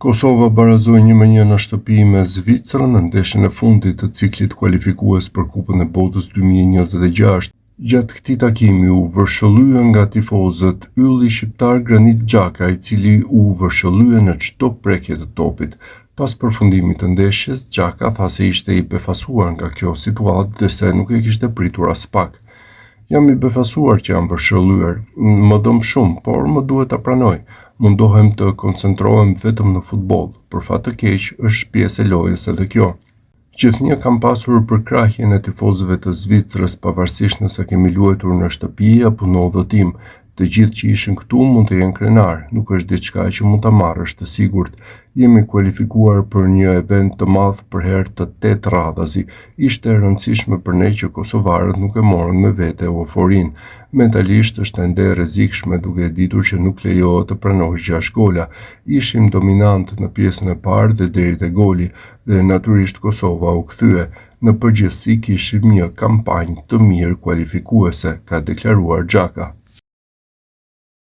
Kosova barazoi 1-1 në shtëpi me Zvicrën në ndeshjen e fundit të ciklit kualifikues për Kupën e Botës 2026. Gjatë këtij takimi u vërshëllye nga tifozët ylli shqiptar Granit Xhaka, i cili u vërshëllye në çdo prekje të topit. Pas përfundimit të ndeshjes, Xhaka tha se ishte i befasuar nga kjo situatë dhe se nuk e kishte pritur as pak. Jam i befasuar që jam vërshëllyer, më dëm shumë, por më duhet ta pranoj. Mundohem të koncentrohem vetëm në futboll. Për fat të keq, është pjesë e lojës edhe kjo. Gjithnjë kam pasur përkrahjen e tifozëve të Zvicrës, pavarësisht nëse kemi luajtur në shtëpi apo në udhëtim. Të gjithë që ishin këtu mund të jenë krenar, nuk është diçka që mund ta marrësh të sigurt. Jemi kualifikuar për një event të madh për herë të 8 radhazi. Ishte e rëndësishme për ne që kosovarët nuk e morën me vete euforinë. Mentalisht është ende e rrezikshme duke ditur që nuk lejohet të pranosh 6 gola. Ishim dominant në pjesën e parë dhe deri te goli dhe natyrisht Kosova u kthye. Në përgjithësi kishim një kampanjë të mirë kualifikuese, ka deklaruar Xhaka.